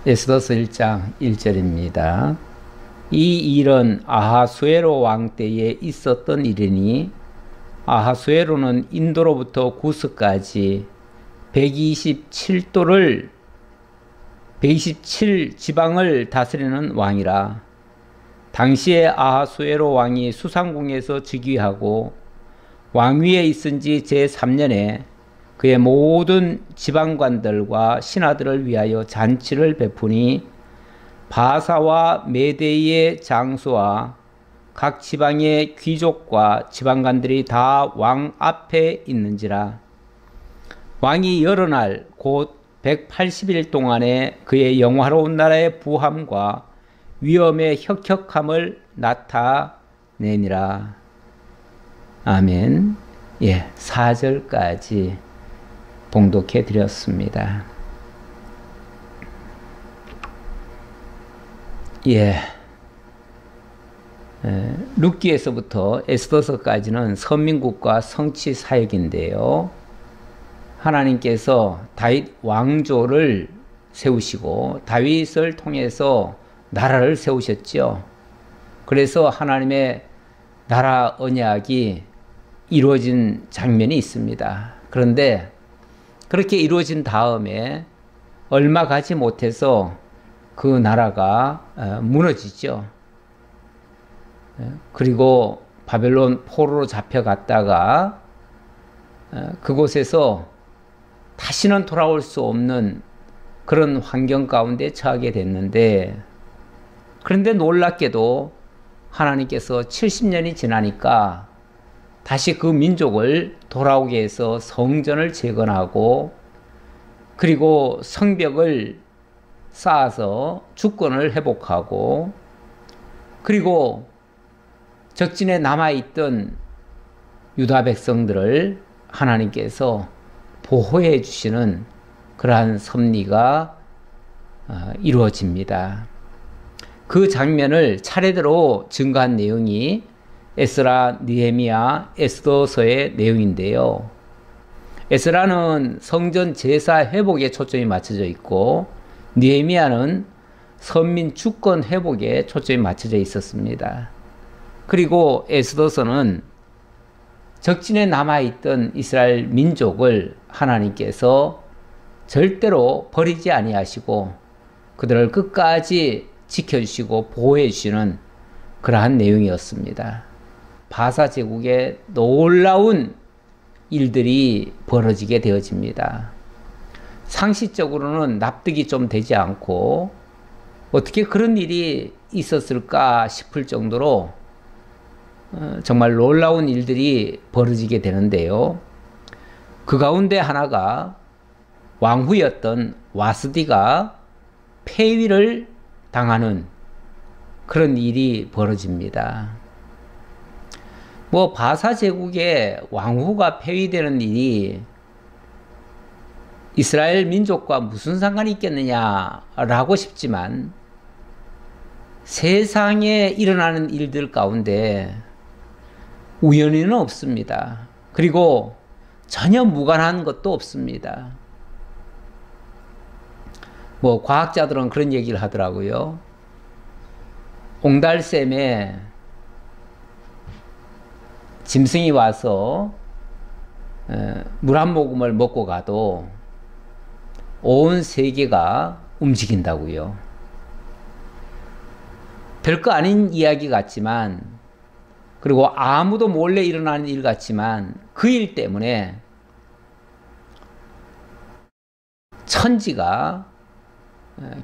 에스더서 1장 1절입니다. 이 일은 아하수에로 왕 때에 있었던 일이니 아하수에로는 인도로부터 구스까지 127 지방을 다스리는 왕이라. 당시에 아하수에로 왕이 수상궁에서 즉위하고 왕위에 있은 지 제3년에 그의 모든 지방관들과 신하들을 위하여 잔치를 베푸니 바사와 메대의 장수와 각 지방의 귀족과 지방관들이 다 왕 앞에 있는지라. 왕이 여러 날 곧 180일 동안에 그의 영화로운 나라의 부함과 위엄의 혁혁함을 나타내니라. 아멘. 4절까지 봉독해 드렸습니다. 룻기에서부터 에스더서까지는 선민국과 성취 사역인데요. 하나님께서 다윗 왕조를 세우시고 다윗을 통해서 나라를 세우셨죠. 그래서 하나님의 나라 언약이 이루어진 장면이 있습니다. 그런데 그렇게 이루어진 다음에 얼마 가지 못해서 그 나라가 무너지죠. 그리고 바벨론 포로로 잡혀갔다가 그곳에서 다시는 돌아올 수 없는 그런 환경 가운데 처하게 됐는데, 그런데 놀랍게도 하나님께서 70년이 지나니까 다시 그 민족을 돌아오게 해서 성전을 재건하고 그리고 성벽을 쌓아서 주권을 회복하고 그리고 적진에 남아있던 유다 백성들을 하나님께서 보호해 주시는 그러한 섭리가 이루어집니다. 그 장면을 차례대로 증거한 내용이 에스라, 느헤미야, 에스더서의 내용인데요. 에스라는 성전 제사 회복에 초점이 맞춰져 있고 느헤미야는 선민 주권 회복에 초점이 맞춰져 있었습니다. 그리고 에스더서는 적진에 남아있던 이스라엘 민족을 하나님께서 절대로 버리지 아니하시고 그들을 끝까지 지켜주시고 보호해 주시는 그러한 내용이었습니다. 바사 제국에 놀라운 일들이 벌어지게 되어집니다. 상식적으로는 납득이 좀 되지 않고 어떻게 그런 일이 있었을까 싶을 정도로 정말 놀라운 일들이 벌어지게 되는데요. 그 가운데 하나가 왕후였던 와스디가 폐위를 당하는 그런 일이 벌어집니다. 바사 제국의 왕후가 폐위되는 일이 이스라엘 민족과 무슨 상관이 있겠느냐라고 싶지만 세상에 일어나는 일들 가운데 우연히는 없습니다. 그리고 전혀 무관한 것도 없습니다. 과학자들은 그런 얘기를 하더라고요. 옹달샘에 짐승이 와서 물 한 모금을 먹고 가도 온 세계가 움직인다고요. 별거 아닌 이야기 같지만, 그리고 아무도 몰래 일어나는 일 같지만 그 일 때문에 천지가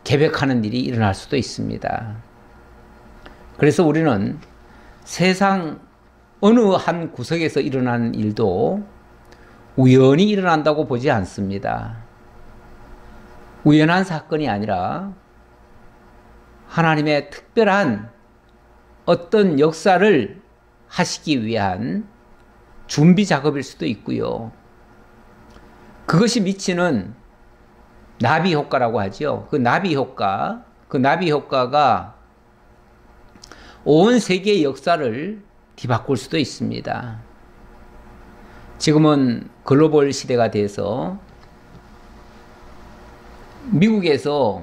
개벽하는 일이 일어날 수도 있습니다. 그래서 우리는 세상 어느 한 구석에서 일어나는 일도 우연히 일어난다고 보지 않습니다. 우연한 사건이 아니라 하나님의 특별한 어떤 역사를 하시기 위한 준비 작업일 수도 있고요. 그것이 미치는 나비 효과라고 하죠. 그 나비 효과가 온 세계의 역사를 뒤바꿀 수도 있습니다. 지금은 글로벌 시대가 돼서 미국에서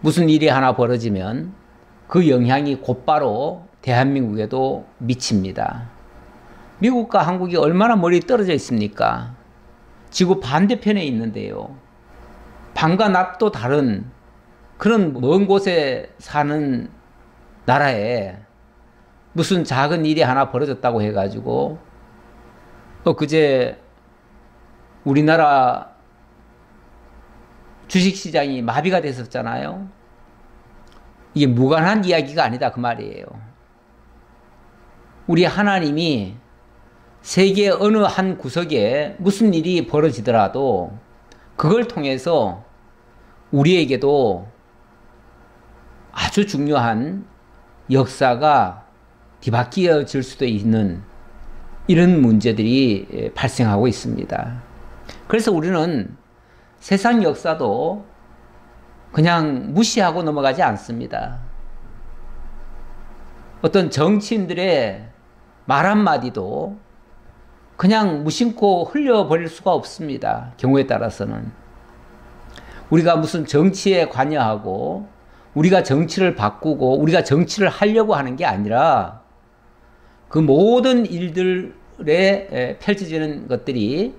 무슨 일이 하나 벌어지면 그 영향이 곧바로 대한민국에도 미칩니다. 미국과 한국이 얼마나 멀리 떨어져 있습니까? 지구 반대편에 있는데요. 밤과 낮도 다른 그런 먼 곳에 사는 나라에 무슨 작은 일이 하나 벌어졌다고 해가지고 그제 우리나라 주식시장이 마비가 됐었잖아요. 이게 무관한 이야기가 아니다 그 말이에요. 우리 하나님이 세계 어느 한 구석에 무슨 일이 벌어지더라도 그걸 통해서 우리에게도 아주 중요한 역사가 뒤바뀌어질 수도 있는 이런 문제들이 발생하고 있습니다. 그래서 우리는 세상 역사도 그냥 무시하고 넘어가지 않습니다. 어떤 정치인들의 말 한마디도 그냥 무심코 흘려버릴 수가 없습니다. 경우에 따라서는. 우리가 무슨 정치에 관여하고 우리가 정치를 바꾸고 우리가 정치를 하려고 하는 게 아니라 그 모든 일들에 펼쳐지는 것들이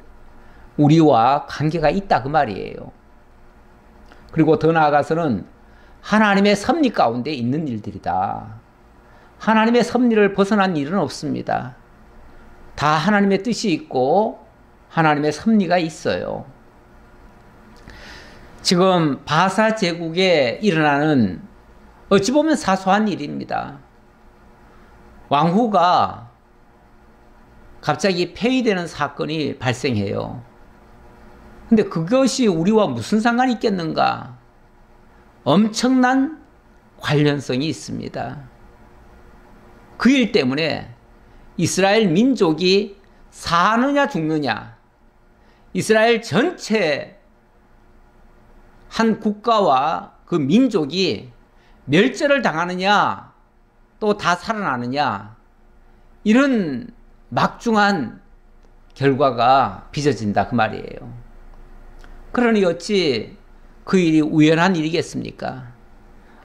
우리와 관계가 있다 그 말이에요. 그리고 더 나아가서는 하나님의 섭리 가운데 있는 일들이다. 하나님의 섭리를 벗어난 일은 없습니다. 다 하나님의 뜻이 있고 하나님의 섭리가 있어요. 지금 바사 제국에 일어나는 어찌 보면 사소한 일입니다. 왕후가 갑자기 폐위되는 사건이 발생해요. 근데 그것이 우리와 무슨 상관이 있겠는가? 엄청난 관련성이 있습니다. 그 일 때문에 이스라엘 민족이 사느냐 죽느냐, 이스라엘 전체 한 국가와 그 민족이 멸절을 당하느냐 또 다 살아나느냐, 이런 막중한 결과가 빚어진다 그 말이에요. 그러니 어찌 그 일이 우연한 일이겠습니까?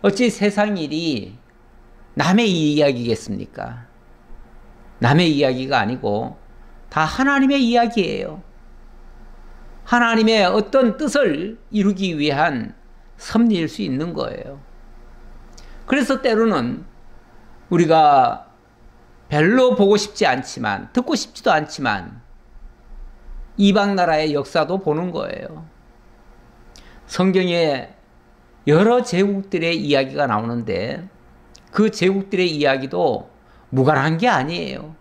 어찌 세상 일이 남의 이야기겠습니까? 남의 이야기가 아니고 다 하나님의 이야기예요. 하나님의 어떤 뜻을 이루기 위한 섭리일 수 있는 거예요. 그래서 때로는 우리가 별로 보고 싶지 않지만, 듣고 싶지도 않지만 이방 나라의 역사도 보는 거예요. 성경에 여러 제국들의 이야기가 나오는데 그 제국들의 이야기도 무관한 게 아니에요.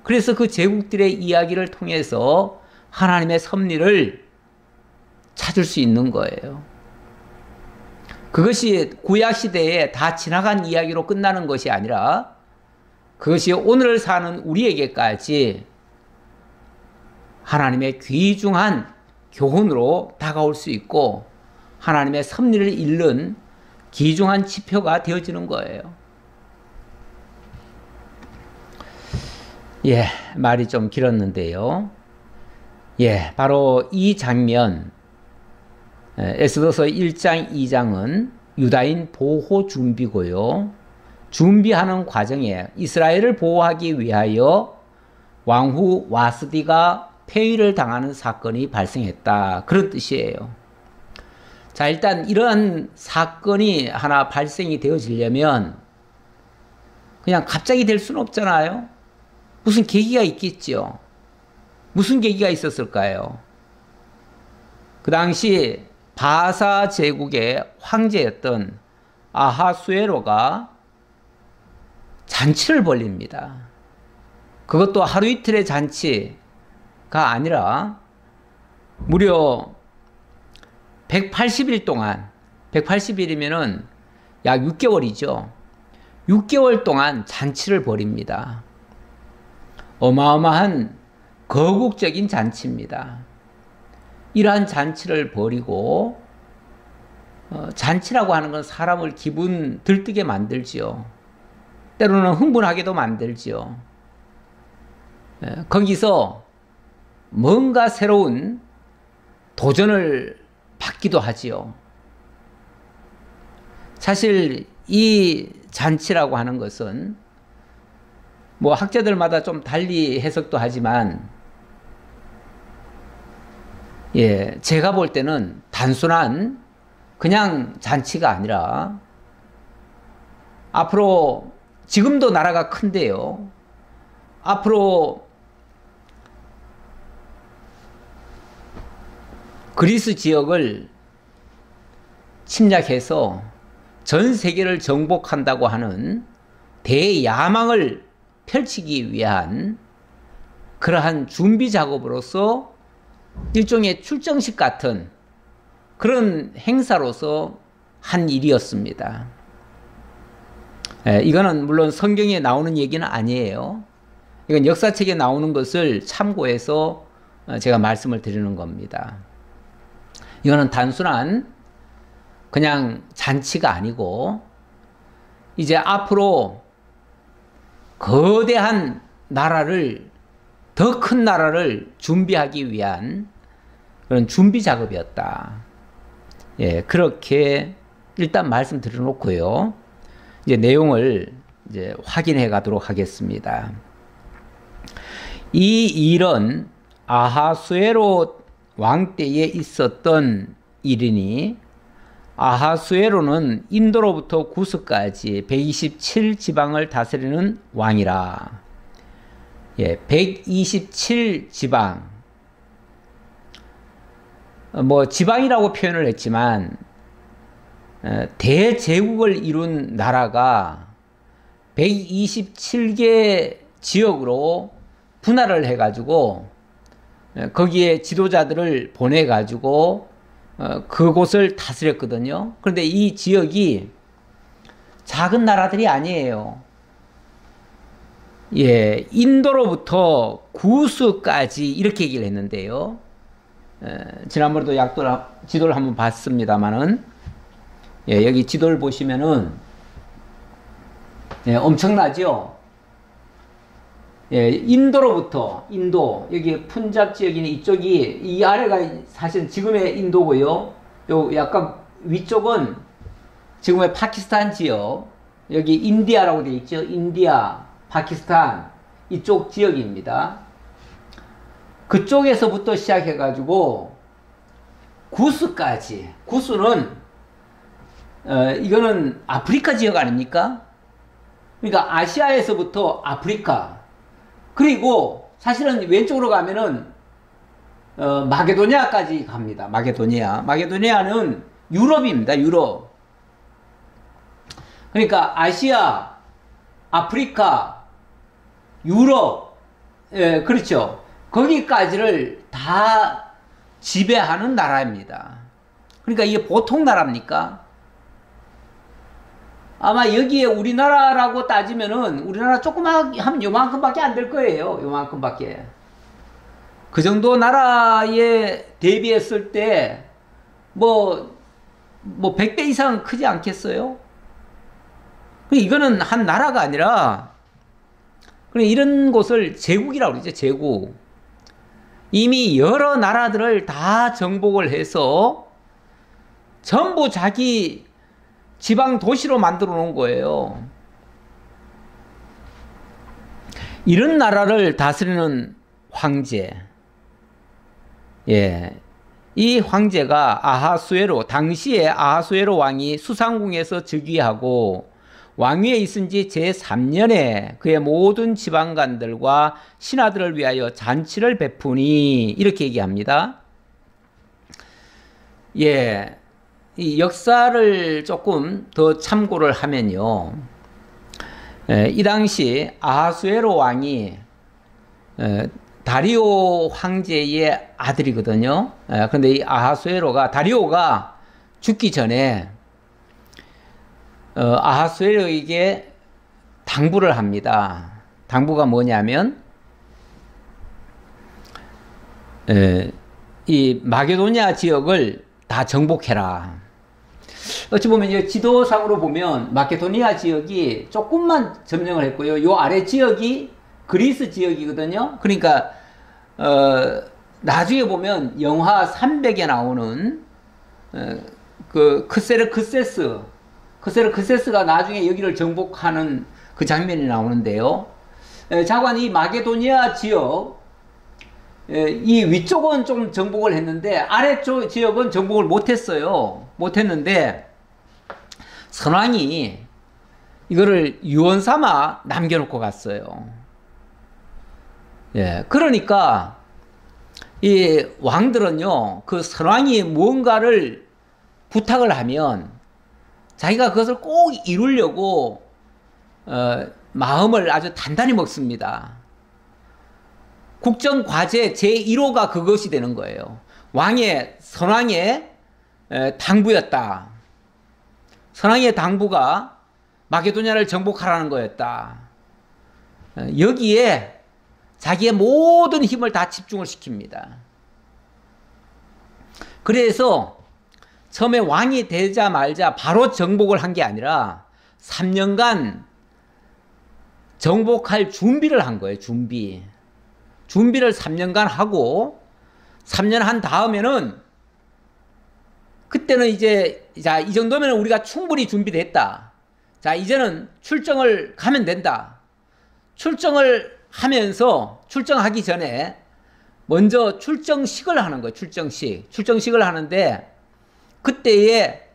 그래서 그 제국들의 이야기를 통해서 하나님의 섭리를 찾을 수 있는 거예요. 그것이 구약시대에 다 지나간 이야기로 끝나는 것이 아니라 그것이 오늘 사는 우리에게까지 하나님의 귀중한 교훈으로 다가올 수 있고 하나님의 섭리를 읽는 귀중한 지표가 되어지는 거예요. 예, 말이 좀 길었는데요. 예, 바로 이 장면, 에스더서 1장, 2장은 유다인 보호 준비고요. 준비하는 과정에 이스라엘을 보호하기 위하여 왕후 와스디가 폐위를 당하는 사건이 발생했다. 그런 뜻이에요. 자, 일단 이러한 사건이 하나 발생이 되어지려면 그냥 갑자기 될 수는 없잖아요. 무슨 계기가 있겠죠. 무슨 계기가 있었을까요? 그 당시 바사 제국의 황제였던 아하수에로가 잔치를 벌립니다. 그것도 하루 이틀의 잔치가 아니라 무려 180일 동안, 180일이면은 약 6개월이죠. 6개월 동안 잔치를 벌입니다. 어마어마한 거국적인 잔치입니다. 이러한 잔치를 벌이고 잔치라고 하는 건 사람을 기분 들뜨게 만들지요. 때로는 흥분하게도 만들지요. 거기서 뭔가 새로운 도전을 받기도 하지요. 사실 이 잔치라고 하는 것은 뭐 학자들마다 좀 달리 해석도 하지만 제가 볼 때는 단순한 그냥 잔치가 아니라 앞으로 지금도 나라가 큰데요. 앞으로 그리스 지역을 침략해서 전 세계를 정복한다고 하는 대야망을 펼치기 위한 그러한 준비 작업으로서 일종의 출정식 같은 그런 행사로서 한 일이었습니다. 이거는 물론 성경에 나오는 얘기는 아니에요. 이건 역사책에 나오는 것을 참고해서 제가 말씀을 드리는 겁니다. 이거는 단순한 그냥 잔치가 아니고 이제 앞으로 거대한 나라를, 더 큰 나라를 준비하기 위한 그런 준비 작업이었다. 그렇게 일단 말씀드려 놓고요. 이제 내용을 이제 확인해 가도록 하겠습니다. 이 일은 아하수에로 왕 때에 있었던 일이니 아하수에로는 인도로부터 구스까지 127 지방을 다스리는 왕이라. 127 지방. 뭐 지방이라고 표현을 했지만 대제국을 이룬 나라가 127개 지역으로 분할을 해가지고 거기에 지도자들을 보내가지고 그곳을 다스렸거든요. 그런데 이 지역이 작은 나라들이 아니에요. 인도로부터 구스까지 이렇게 얘기를 했는데요. 지난번에도 지도를 한번 봤습니다만은 여기 지도를 보시면은 엄청나죠. 인도로부터 인도 여기 푼잡 지역이니 이쪽이 이 아래가 사실 지금의 인도고요. 요 약간 위쪽은 지금의 파키스탄 지역, 여기 인디아라고 되어 있죠. 인디아, 파키스탄 이쪽 지역입니다. 그쪽에서부터 시작해 가지고 구스까지. 구스는 이거는 아프리카 지역 아닙니까? 그러니까 아시아에서부터 아프리카, 그리고 사실은 왼쪽으로 가면은 마게도니아까지 갑니다. 마게도니아는 유럽입니다. 유럽. 그러니까 아시아, 아프리카, 유럽, 그렇죠. 거기까지를 다 지배하는 나라입니다. 그러니까 이게 보통 나라입니까? 아마 여기에 우리나라라고 따지면은 우리나라 조그만 하면 요만큼밖에 안 될 거예요. 요만큼밖에. 그 정도 나라에 대비했을 때 뭐 100배 이상 크지 않겠어요? 이거는 한 나라가 아니라 이런 곳을 제국이라고 그러죠. 제국. 이미 여러 나라들을 다 정복을 해서 전부 자기 지방 도시로 만들어 놓은 거예요. 이런 나라를 다스리는 황제. 이 황제가 아하수에로, 당시에 아하수에로 왕이 수상궁에서 즉위하고 왕위에 있은 지 제3년에 그의 모든 지방관들과 신하들을 위하여 잔치를 베푸니 이렇게 얘기합니다. 이 역사를 조금 더 참고를 하면요. 이 당시 아하수에로 왕이 다리오 황제의 아들이거든요. 그런데 이 아하수에로가, 다리오가 죽기 전에 아하수에로에게 당부를 합니다. 당부가 뭐냐면 이 마게도니아 지역을 다 정복해라. 어찌 보면 이 지도상으로 보면 마케도니아 지역이 조금만 점령을 했고요. 요 아래 지역이 그리스 지역이거든요. 그러니까 나중에 보면 영화 300에 나오는 그 크세르크세스, 크세스가 나중에 여기를 정복하는 그 장면이 나오는데요. 자관 이 마게도니아 지역, 이 위쪽은 좀 정복을 했는데 아래쪽 지역은 정복을 못했어요. 못했는데 선왕이 이거를 유언 삼아 남겨놓고 갔어요. 예, 그러니까 이 왕들은요, 그 선왕이 무언가를 부탁을 하면 자기가 그것을 꼭 이루려고 마음을 아주 단단히 먹습니다. 국정과제 제1호가 그것이 되는 거예요. 선왕의 당부였다. 선왕의 당부가 마게도냐를 정복하라는 거였다. 여기에 자기의 모든 힘을 다 집중을 시킵니다. 그래서 처음에 왕이 되자마자 바로 정복을 한 게 아니라 3년간 정복할 준비를 한 거예요. 준비를 3년간 하고 3년 한 다음에는 그때는 이제 자, 이 정도면 우리가 충분히 준비됐다. 자, 이제는 출정을 가면 된다. 출정을 하면서 출정하기 전에 먼저 출정식을 하는 거예요. 출정식을 하는데 그때에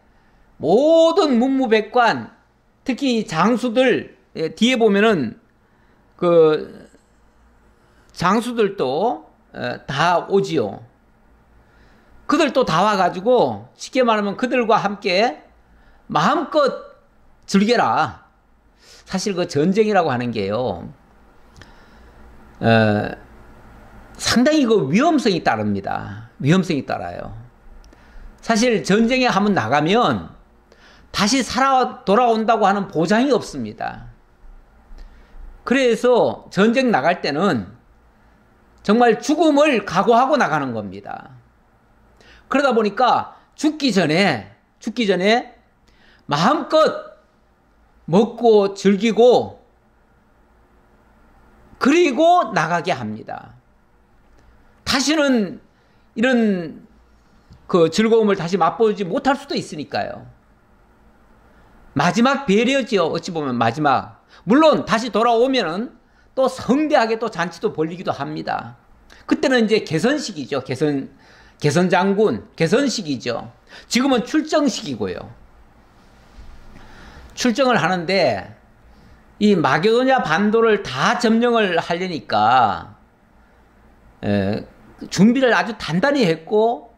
모든 문무백관, 특히 장수들, 뒤에 보면은 그 장수들도 다 오지요. 그들도 다 와가지고 쉽게 말하면 그들과 함께 마음껏 즐겨라. 사실 그 전쟁이라고 하는 게요, 상당히 그 위험성이 따릅니다. 위험성이 따라요. 사실 전쟁에 한번 나가면 다시 살아 돌아온다고 하는 보장이 없습니다. 그래서 전쟁 나갈 때는 정말 죽음을 각오하고 나가는 겁니다. 그러다 보니까 죽기 전에 마음껏 먹고 즐기고 그리고 나가게 합니다. 다시는 이런 그 즐거움을 다시 맛보지 못할 수도 있으니까요. 마지막 배려지요. 어찌 보면 마지막. 물론 다시 돌아오면은 또 성대하게 또 잔치도 벌리기도 합니다. 그때는 이제 개선식이죠. 개선장군, 개선식이죠. 지금은 출정식이고요. 출정을 하는데 이 마게도냐 반도를 다 점령을 하려니까 준비를 아주 단단히 했고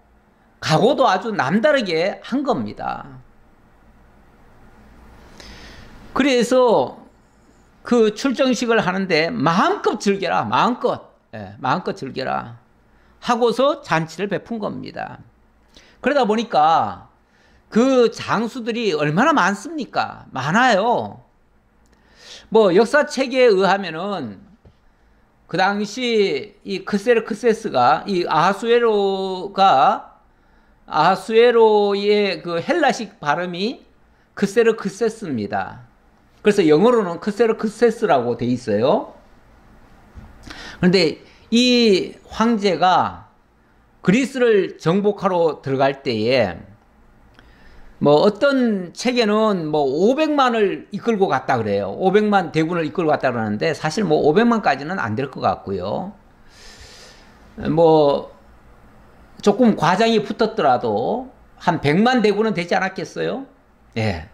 각오도 아주 남다르게 한 겁니다. 그래서 그 출정식을 하는데 마음껏 즐겨라. 마음껏 즐겨라 하고서 잔치를 베푼 겁니다. 그러다 보니까 그 장수들이 얼마나 많습니까? 많아요. 뭐 역사책에 의하면은 그 당시 이 크세스가 이 아하수에로의 그 헬라식 발음이 크세스입니다. 그래서 영어로는 크세스라고 돼 있어요. 그런데 이 황제가 그리스를 정복하러 들어갈 때에 뭐 어떤 책에는 뭐 500만을 이끌고 갔다 그래요. 500만 대군을 이끌고 갔다 그러는데 사실 뭐 500만까지는 안 될 것 같고요. 뭐 조금 과장이 붙었더라도 한 100만 대군은 되지 않았겠어요? 예.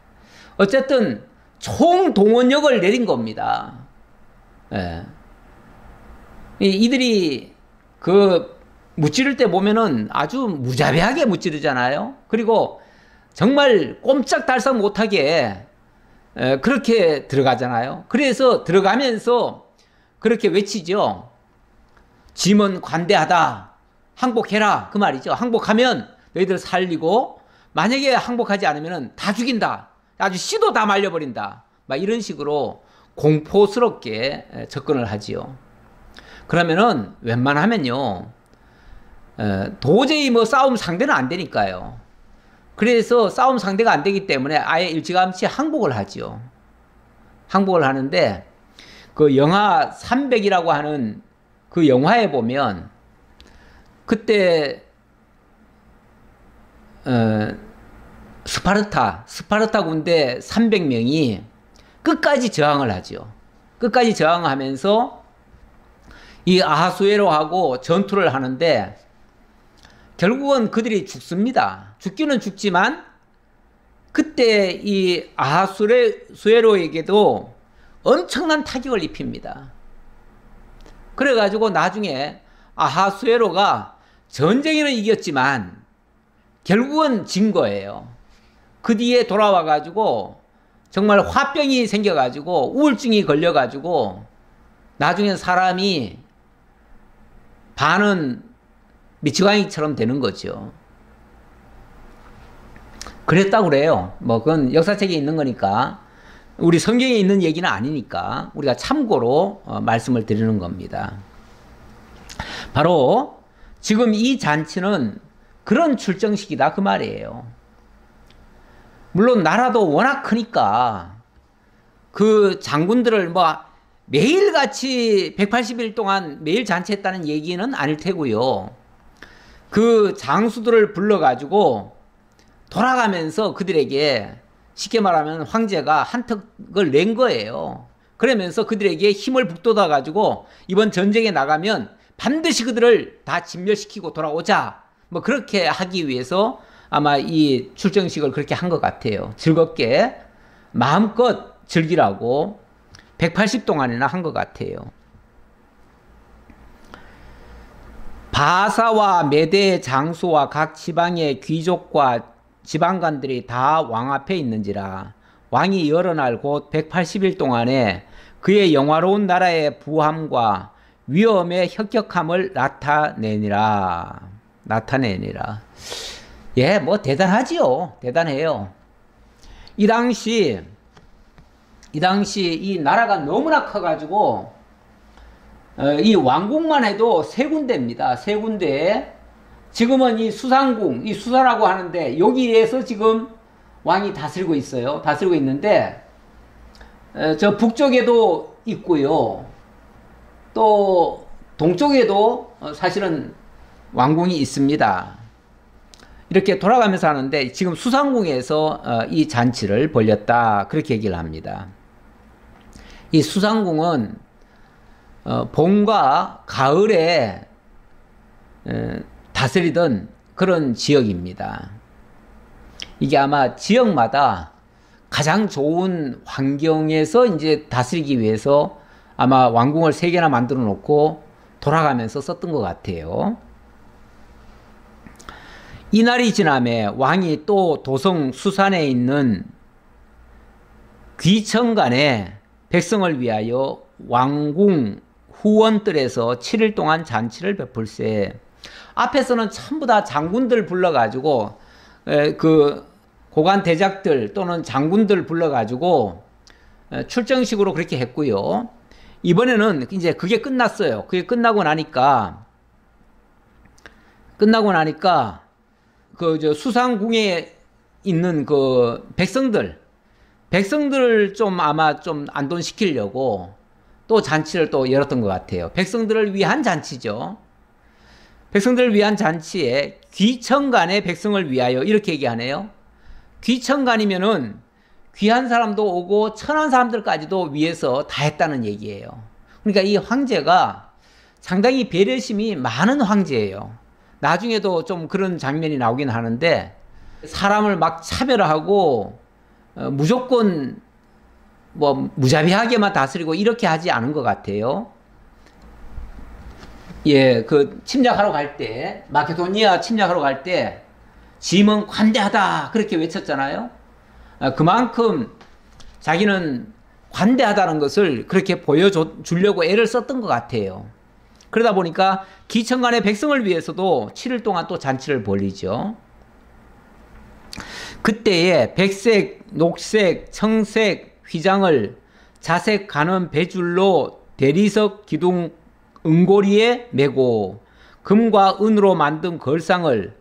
어쨌든 총동원력을 내린 겁니다. 예. 이들이 그 무찌를 때 보면은 아주 무자비하게 무찌르잖아요. 그리고 정말 꼼짝달싹 못하게 그렇게 들어가잖아요. 그래서 들어가면서 그렇게 외치죠. 짐은 관대하다. 항복해라. 그 말이죠. 항복하면 너희들 살리고 만약에 항복하지 않으면 다 죽인다. 아주 씨도 다 말려버린다. 막 이런 식으로 공포스럽게 접근을 하지요. 그러면은 웬만하면요. 도저히 뭐 싸움 상대는 안 되니까요. 그래서 싸움 상대가 안 되기 때문에 아예 일찌감치 항복을 하죠. 항복을 하는데 그 영화 300이라고 하는 그 영화에 보면 스파르타 군대 300명이 끝까지 저항을 하죠. 끝까지 저항하면서 이 아하수에로하고 전투를 하는데 결국은 그들이 죽습니다. 죽기는 죽지만 그때 이 아하수에로에게도 엄청난 타격을 입힙니다. 그래가지고 나중에 아하수에로가 전쟁에는 이겼지만 결국은 진 거예요. 그 뒤에 돌아와가지고 정말 화병이 생겨가지고 우울증이 걸려가지고 나중에 사람이 반은 미치광이처럼 되는 거죠. 그랬다고 그래요. 뭐 그건 역사책에 있는 거니까 우리 성경에 있는 얘기는 아니니까 우리가 참고로 말씀을 드리는 겁니다. 바로 지금 이 잔치는 그런 출정식이다 그 말이에요. 물론 나라도 워낙 크니까 그 장군들을 뭐 매일같이 180일 동안 매일 잔치했다는 얘기는 아닐 테고요. 그 장수들을 불러가지고 돌아가면서 그들에게 쉽게 말하면 황제가 한턱을 낸 거예요. 그러면서 그들에게 힘을 북돋아가지고 이번 전쟁에 나가면 반드시 그들을 다 진멸시키고 돌아오자. 뭐 그렇게 하기 위해서 아마 이 출정식을 그렇게 한 것 같아요. 즐겁게 마음껏 즐기라고 180 동안이나 한 것 같아요. 바사와 메대 장수와 각 지방의 귀족과 지방관들이 다 왕 앞에 있는지라 왕이 여러 날 곧 180일 동안에 그의 영화로운 나라의 부함과 위엄의 혁혁함을 나타내니라. 예, 뭐 대단하지요. 대단해요. 이 당시 이 나라가 너무나 커가지고 이 왕궁만 해도 세 군데입니다. 세 군데. 지금은 이 수상궁, 이 수사라고 하는데 여기에서 지금 왕이 다스리고 있어요. 다스리고 있는데 저 북쪽에도 있고요. 또 동쪽에도 사실은 왕궁이 있습니다. 이렇게 돌아가면서 하는데 지금 수상궁에서 이 잔치를 벌였다 그렇게 얘기를 합니다. 이 수상궁은 봄과 가을에 다스리던 그런 지역입니다. 이게 아마 지역마다 가장 좋은 환경에서 이제 다스리기 위해서 아마 왕궁을 3개나 만들어 놓고 돌아가면서 썼던 것 같아요. 이날이 지남에 왕이 또 도성 수산에 있는 귀천간에 백성을 위하여 왕궁 후원뜰에서 7일 동안 잔치를 베풀세. 앞에서는 전부 다 장군들 불러가지고 그 고관 대작들 또는 장군들 불러가지고 출정식으로 그렇게 했고요. 이번에는 이제 그게 끝났어요. 그게 끝나고 나니까 그 저 수상궁에 있는 그 백성들을 좀 아마 좀 안돈시키려고 또 잔치를 또 열었던 것 같아요. 백성들을 위한 잔치죠. 백성들을 위한 잔치에 귀천간의 백성을 위하여 이렇게 얘기하네요. 귀천간이면은 귀한 사람도 오고 천한 사람들까지도 위해서 다 했다는 얘기예요. 그러니까 이 황제가 상당히 배려심이 많은 황제예요. 나중에도 좀 그런 장면이 나오긴 하는데 사람을 막 차별하고 무조건 뭐 무자비하게만 다스리고 이렇게 하지 않은 것 같아요. 예, 그 침략하러 갈 때 마케도니아 침략하러 갈 때 짐은 관대하다 그렇게 외쳤잖아요. 그만큼 자기는 관대하다는 것을 그렇게 보여주려고 애를 썼던 것 같아요. 그러다 보니까 기천간의 백성을 위해서도 7일 동안 또 잔치를 벌이죠. 그때에 백색, 녹색, 청색 휘장을 자색 가는 배줄로 대리석 기둥 은고리에 메고 금과 은으로 만든 걸상을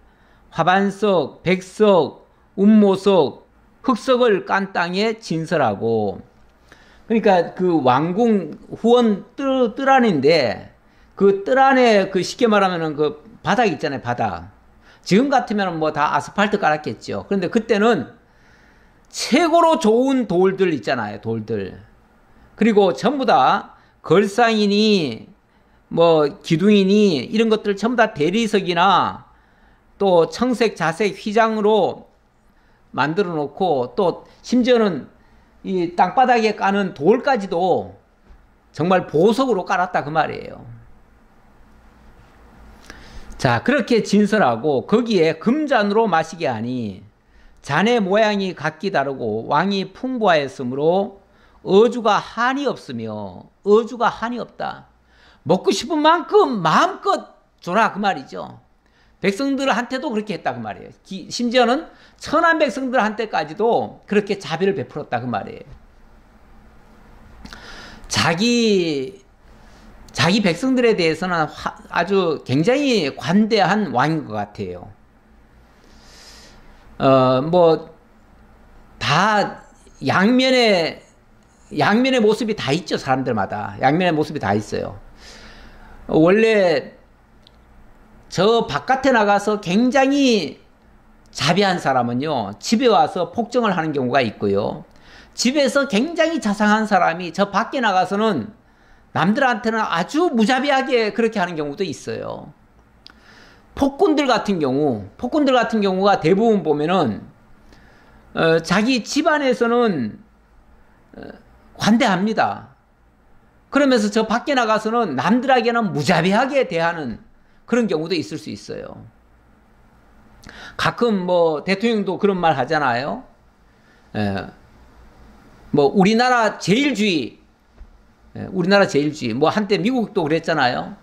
화반석, 백석, 운모석, 흑석을 깐 땅에 진설하고. 그러니까 그 왕궁 후원 뜰 안인데 그 뜰 안에 그 쉽게 말하면은 그 바닥 있잖아요, 바닥. 지금 같으면 뭐 다 아스팔트 깔았겠죠. 그런데 그때는 최고로 좋은 돌들 있잖아요. 돌들. 그리고 전부 다 걸상이니 뭐 기둥이니 이런 것들 전부 다 대리석이나 또 청색, 자색, 휘장으로 만들어 놓고 또 심지어는 이 땅바닥에 까는 돌까지도 정말 보석으로 깔았다 그 말이에요. 자, 그렇게 진설하고 거기에 금잔으로 마시게 하니 잔의 모양이 각기 다르고 왕이 풍부하였으므로 어주가 한이 없으며 어주가 한이 없다. 먹고 싶은 만큼 마음껏 줘라 그 말이죠. 백성들한테도 그렇게 했다 그 말이에요. 심지어는 천한 백성들한테까지도 그렇게 자비를 베풀었다 그 말이에요. 자기 백성들에 대해서는 아주 굉장히 관대한 왕인 것 같아요. 다 양면의 모습이 다 있죠. 사람들마다 양면의 모습이 다 있어요. 원래 저 바깥에 나가서 굉장히 자비한 사람은요, 집에 와서 폭정을 하는 경우가 있고요. 집에서 굉장히 자상한 사람이 저 밖에 나가서는 남들한테는 아주 무자비하게 그렇게 하는 경우도 있어요. 폭군들 같은 경우가 대부분 보면은 자기 집안에서는 관대합니다. 그러면서 저 밖에 나가서는 남들에게는 무자비하게 대하는 그런 경우도 있을 수 있어요. 가끔 뭐 대통령도 그런 말 하잖아요. 뭐 우리나라 제일주의, 뭐 한때 미국도 그랬잖아요.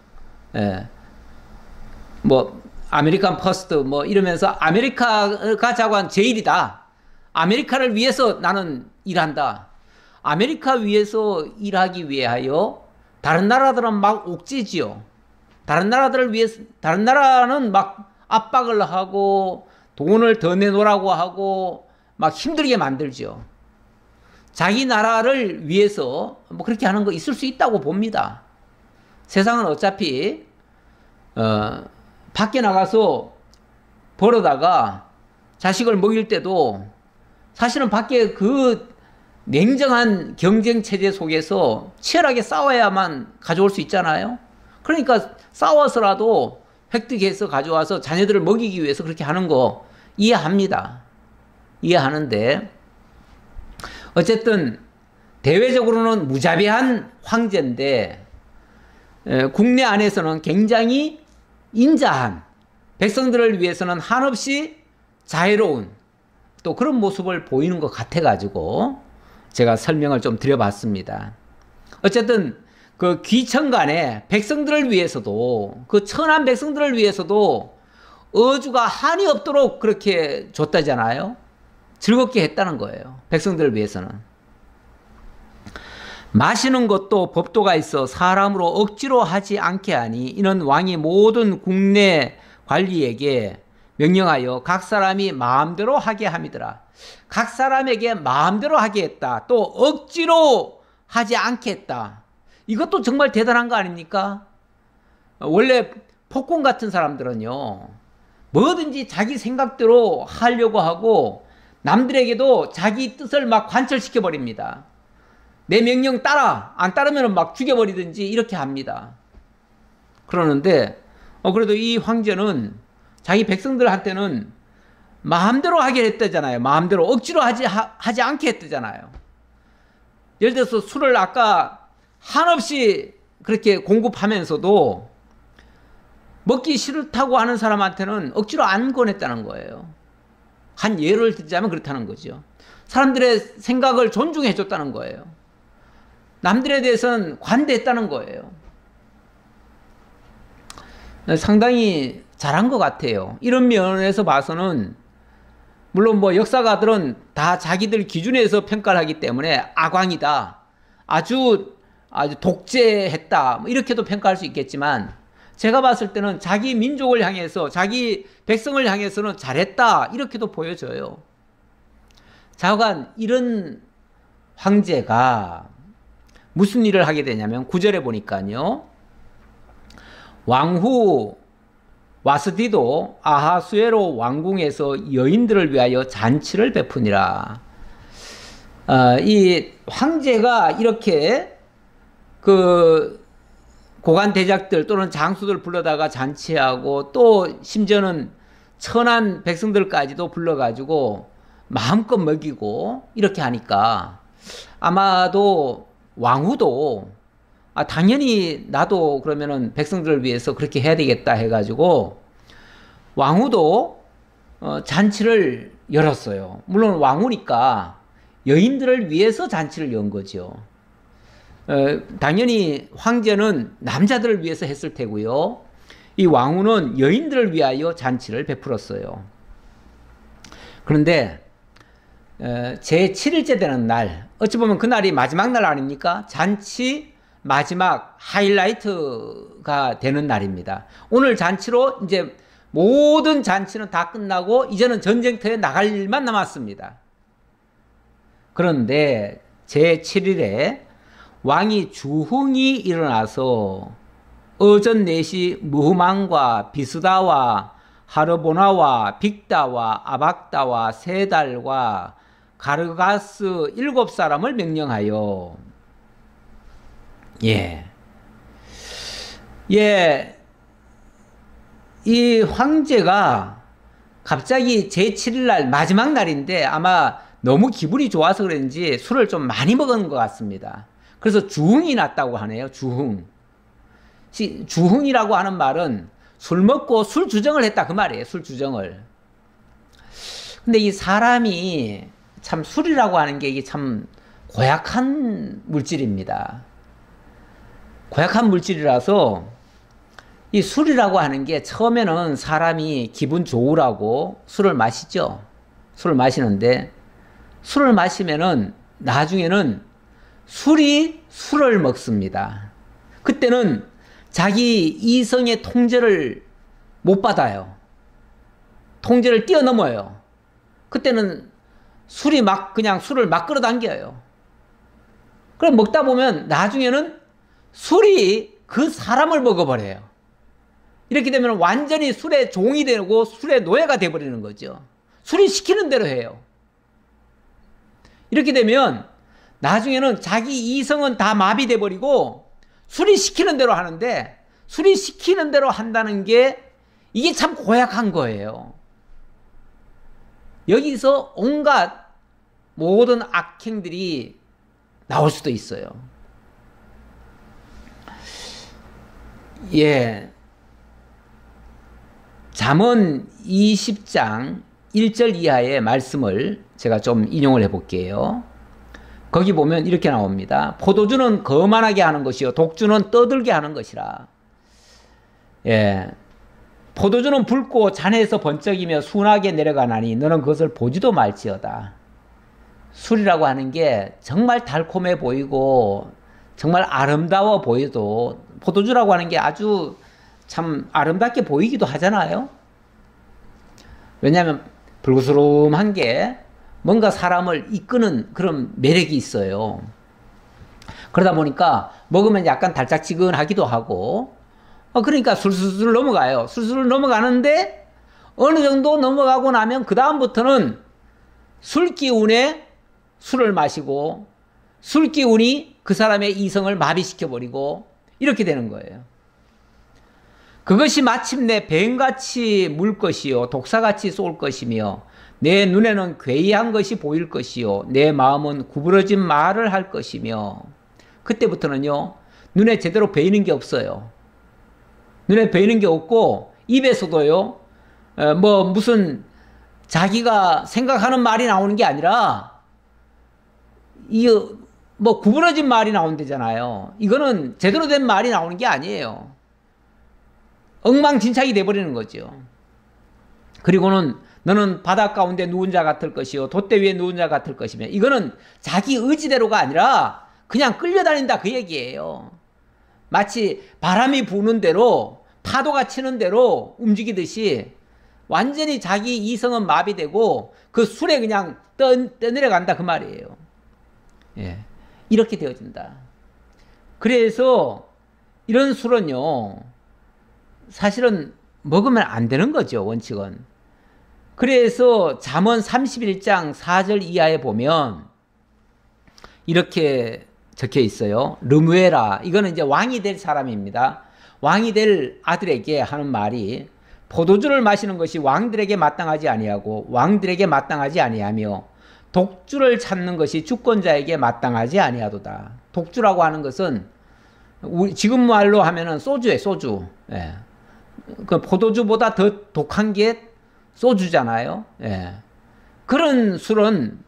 뭐 아메리칸 퍼스트 뭐 이러면서 아메리카가 자관 제일이다. 아메리카를 위해서 나는 일한다. 아메리카 위해서 일하기 위하여 다른 나라들은 막 옥죄지요. 다른 나라는 막 압박을 하고 돈을 더 내놓으라고 하고 막 힘들게 만들죠. 자기 나라를 위해서 뭐 그렇게 하는 거 있을 수 있다고 봅니다. 세상은 어차피 밖에 나가서 벌어다가 자식을 먹일 때도 사실은 밖에 그 냉정한 경쟁 체제 속에서 치열하게 싸워야만 가져올 수 있잖아요. 그러니까 싸워서라도 획득해서 가져와서 자녀들을 먹이기 위해서 그렇게 하는 거 이해합니다. 이해하는데 어쨌든 대외적으로는 무자비한 황제인데 국내 안에서는 굉장히 인자한, 백성들을 위해서는 한없이 자애로운 또 그런 모습을 보이는 것 같아가지고 제가 설명을 좀 드려봤습니다. 어쨌든 그 귀천간에 백성들을 위해서도, 그 천한 백성들을 위해서도 어주가 한이 없도록 그렇게 줬다잖아요. 즐겁게 했다는 거예요. 백성들을 위해서는. 마시는 것도 법도가 있어 사람으로 억지로 하지 않게 하니 이는 왕이 모든 국내 관리에게 명령하여 각 사람이 마음대로 하게 함이더라. 각 사람에게 마음대로 하게 했다. 또 억지로 하지 않게 했다. 이것도 정말 대단한 거 아닙니까? 원래 폭군 같은 사람들은요, 뭐든지 자기 생각대로 하려고 하고 남들에게도 자기 뜻을 막 관철시켜 버립니다. 내 명령 따라, 안 따르면 막 죽여버리든지 이렇게 합니다. 그러는데 그래도 이 황제는 자기 백성들한테는 마음대로 하게 했다잖아요. 마음대로 억지로 하지 않게 했다잖아요. 예를 들어서 술을 아까 한없이 그렇게 공급하면서도 먹기 싫다고 하는 사람한테는 억지로 안 권했다는 거예요. 한 예를 들자면 그렇다는 거죠. 사람들의 생각을 존중해 줬다는 거예요. 남들에 대해서는 관대했다는 거예요. 상당히 잘한 것 같아요. 이런 면에서 봐서는 물론 뭐 역사가들은 다 자기들 기준에서 평가를 하기 때문에 악왕이다, 아주 독재했다, 뭐 이렇게도 평가할 수 있겠지만 제가 봤을 때는 자기 민족을 향해서, 자기 백성을 향해서는 잘했다 이렇게도 보여져요. 자오간 이런 황제가 무슨 일을 하게 되냐면 9절에 보니까요, 왕후 와스디도 아하수에로 왕궁에서 여인들을 위하여 잔치를 베푸니라. 이 황제가 이렇게 그 고관 대작들 또는 장수들 불러다가 잔치하고 또 심지어는 천한 백성들까지도 불러가지고 마음껏 먹이고 이렇게 하니까 아마도 왕후도 당연히 나도 그러면은 백성들을 위해서 그렇게 해야 되겠다 해가지고 왕후도 잔치를 열었어요. 물론 왕후니까 여인들을 위해서 잔치를 연 거죠. 당연히 황제는 남자들을 위해서 했을 테고요. 이 왕후는 여인들을 위하여 잔치를 베풀었어요. 그런데 제7일째 되는 날, 어찌 보면 그날이 마지막 날 아닙니까? 잔치 마지막 하이라이트가 되는 날입니다. 오늘 잔치로 이제 모든 잔치는 다 끝나고 이제는 전쟁터에 나갈 일만 남았습니다. 그런데 제7일에 왕이 주흥이 일어나서 어전 넷이 무후망과 비스다와 하르보나와 빅다와 아박다와 세달과 가르가스 7사람을 명령하여 이 황제가 갑자기 제7일 날 마지막 날인데 아마 너무 기분이 좋아서 그런지 술을 좀 많이 먹은 것 같습니다. 그래서 주흥이 났다고 하네요. 주흥. 주흥이라고 하는 말은 술 먹고 술 주정을 했다 그 말이에요. 술 주정을. 근데 이 사람이 참 술이라고 하는 게 이게 참 고약한 물질입니다. 고약한 물질이라서 이 술이라고 하는 게 처음에는 사람이 기분 좋으라고 술을 마시죠. 술을 마시는데 술을 마시면은 나중에는 술이 술을 먹습니다. 그때는 자기 이성의 통제를 못 받아요. 통제를 뛰어넘어요. 그때는 술이 막 그냥 술을 막 끌어당겨요. 그럼 먹다 보면 나중에는 술이 그 사람을 먹어버려요. 이렇게 되면 완전히 술의 종이 되고 술의 노예가 돼버리는 거죠. 술이 시키는 대로 해요. 이렇게 되면 나중에는 자기 이성은 다 마비돼 버리고 술이 시키는 대로 하는데 술이 시키는 대로 한다는 게 이게 참 고약한 거예요. 여기서 온갖 모든 악행들이 나올 수도 있어요. 잠언 20장 1절 이하의 말씀을 제가 좀 인용을 해볼게요. 거기 보면 이렇게 나옵니다. 포도주는 거만하게 하는 것이요 독주는 떠들게 하는 것이라. 포도주는 붉고 잔에서 번쩍이며 순하게 내려가나니 너는 그것을 보지도 말지어다. 술이라고 하는 게 정말 달콤해 보이고 정말 아름다워 보여도 포도주라고 하는 게 아주 참 아름답게 보이기도 하잖아요. 왜냐하면 불구스름한 게 뭔가 사람을 이끄는 그런 매력이 있어요. 그러다 보니까 먹으면 약간 달짝지근하기도 하고 그러니까 술술 넘어가요. 술술 넘어가는데 어느 정도 넘어가고 나면 그 다음부터는 술 기운에 술을 마시고 술 기운이 그 사람의 이성을 마비시켜버리고 이렇게 되는 거예요. 그것이 마침내 뱀같이 물 것이요 독사같이 쏠 것이며 내 눈에는 괴이한 것이 보일 것이요 내 마음은 구부러진 말을 할 것이며 그때부터는요 눈에 제대로 베이는 게 없어요. 눈에 베이는 게 없고 입에서도요 무슨 자기가 생각하는 말이 나오는 게 아니라 구부러진 말이 나온다잖아요. 이거는 제대로 된 말이 나오는 게 아니에요. 엉망진창이 돼버리는 거죠. 그리고는 너는 바다 가운데 누운 자 같을 것이요 돛대 위에 누운 자 같을 것이며 이거는 자기 의지대로가 아니라 그냥 끌려다닌다 그 얘기예요. 마치 바람이 부는 대로 파도가 치는 대로 움직이듯이 완전히 자기 이성은 마비되고 그 술에 그냥 떠내려간다 그 말이에요. 이렇게 되어진다. 그래서 이런 술은요 사실은 먹으면 안 되는 거죠. 원칙은. 그래서 잠언 31장 4절 이하에 보면 이렇게 적혀 있어요. 르무에라. 이거는 이제 왕이 될 사람입니다. 왕이 될 아들에게 하는 말이 포도주를 마시는 것이 왕들에게 마땅하지 아니하고 왕들에게 마땅하지 아니하며 독주를 찾는 것이 주권자에게 마땅하지 아니하도다. 독주라고 하는 것은 지금 말로 하면은 소주예요, 소주. 예. 그 포도주보다 더 독한 게 소주잖아요. 예. 그런 술은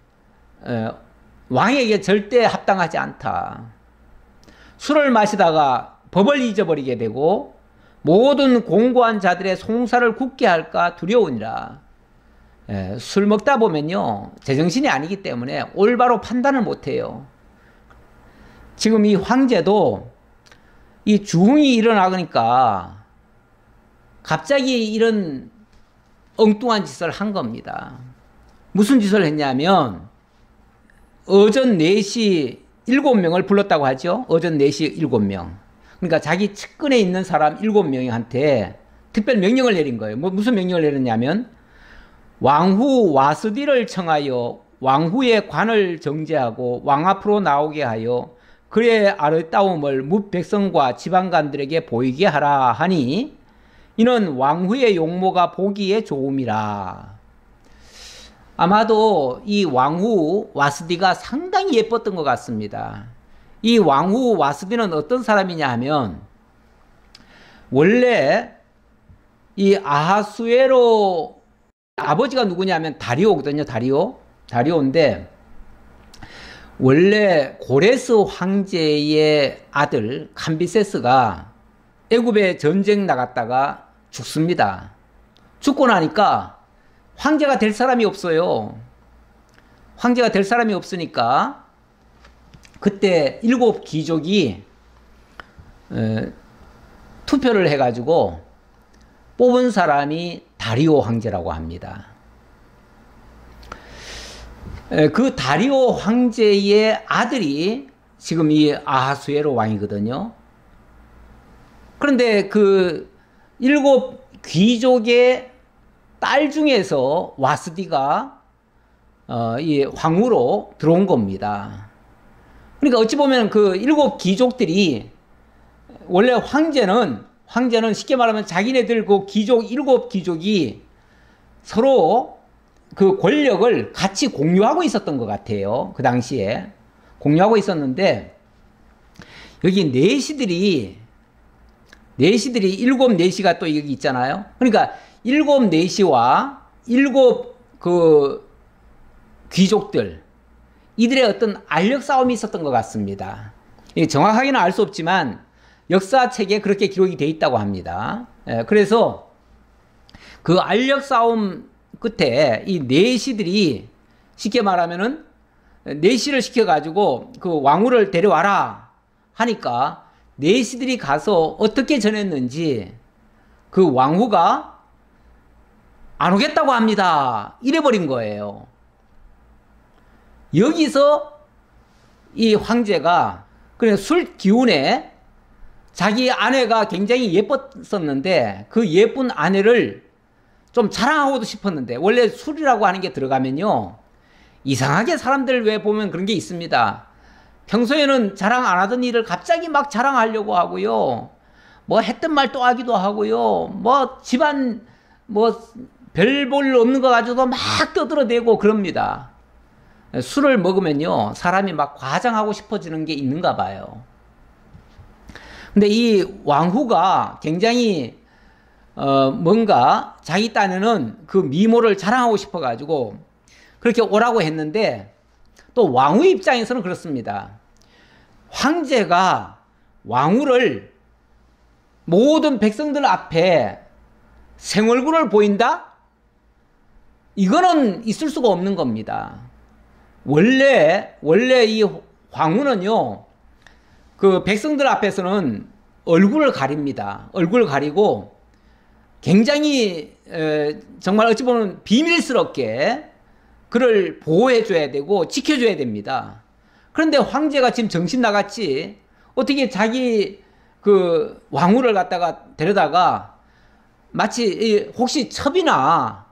왕에게 절대 합당하지 않다. 술을 마시다가 법을 잊어버리게 되고 모든 공고한 자들의 송사를 굳게 할까 두려우니라. 술 먹다 보면요, 제정신이 아니기 때문에 올바로 판단을 못해요. 지금 이 황제도 이 주흥이 일어나니까 갑자기 이런 엉뚱한 짓을 한 겁니다. 무슨 짓을 했냐면 어전 4시 7명을 불렀다고 하죠. 어전 4시 7명. 그러니까 자기 측근에 있는 사람 7명한테 특별 명령을 내린 거예요. 무슨 명령을 내렸냐면 왕후 와스디를 청하여 왕후의 관을 정제하고 왕 앞으로 나오게 하여 그의 아름다움을 뭇 백성과 지방간들에게 보이게 하라 하니 이는 왕후의 용모가 보기에 좋음이라. 아마도 이 왕후 와스디가 상당히 예뻤던 것 같습니다. 이 왕후 와스디는 어떤 사람이냐 하면 원래 이 아하수에로 아버지가 누구냐면 다리오거든요. 다리오인데 원래 고레스 황제의 아들 캄비세스가 애굽에 전쟁 나갔다가 죽습니다. 죽고 나니까 황제가 될 사람이 없어요. 황제가 될 사람이 없으니까 그때 7 귀족이 투표를 해가지고 뽑은 사람이 다리오 황제라고 합니다. 그 다리오 황제의 아들이 지금 이 아하수에로 왕이거든요. 그런데 그 7 귀족의 딸 중에서 와스디가 이 황후로 들어온 겁니다. 그러니까 어찌 보면 그 7 귀족들이 원래 황제는 쉽게 말하면 자기네들 그 귀족 7 귀족이 서로 그 권력을 같이 공유하고 있었던 것 같아요. 그 당시에 공유하고 있었는데 여기 내시들이 7 내시가 또 여기 있잖아요. 그러니까 7 내시와 7 그 귀족들 이들의 어떤 알력 싸움이 있었던 것 같습니다. 정확하게는 알 수 없지만 역사책에 그렇게 기록이 되어 있다고 합니다. 그래서 그 알력 싸움 끝에 이 내시들이 쉽게 말하면은 내시를 시켜가지고 그 왕후를 데려와라 하니까 내시들이 가서 어떻게 전했는지 그 왕후가 안 오겠다고 합니다. 이래버린 거예요. 여기서 이 황제가 그냥 술 기운에 자기 아내가 굉장히 예뻤었는데 그 예쁜 아내를 좀 자랑하고도 싶었는데 원래 술이라고 하는 게 들어가면요 이상하게 사람들 왜 보면 그런 게 있습니다. 평소에는 자랑 안 하던 일을 갑자기 막 자랑하려고 하고요. 뭐 했던 말 또 하기도 하고요. 뭐 집안 뭐 별 볼 없는 거 가지고도 막 떠들어대고 그럽니다. 술을 먹으면요 사람이 막 과장하고 싶어지는 게 있는가 봐요. 근데 이 왕후가 굉장히 뭔가 자기 딴에는 그 미모를 자랑하고 싶어 가지고 그렇게 오라고 했는데 또 왕후 입장에서는 그렇습니다. 황제가 왕후를 모든 백성들 앞에 생얼굴을 보인다? 이거는 있을 수가 없는 겁니다. 원래 이 황후는요 그 백성들 앞에서는 얼굴을 가립니다. 얼굴을 가리고 굉장히 정말 어찌 보면 비밀스럽게 그를 보호해 줘야 되고 지켜줘야 됩니다. 그런데 황제가 지금 정신 나갔지 어떻게 자기 그 왕후를 갖다가 데려다가 마치 혹시 첩이나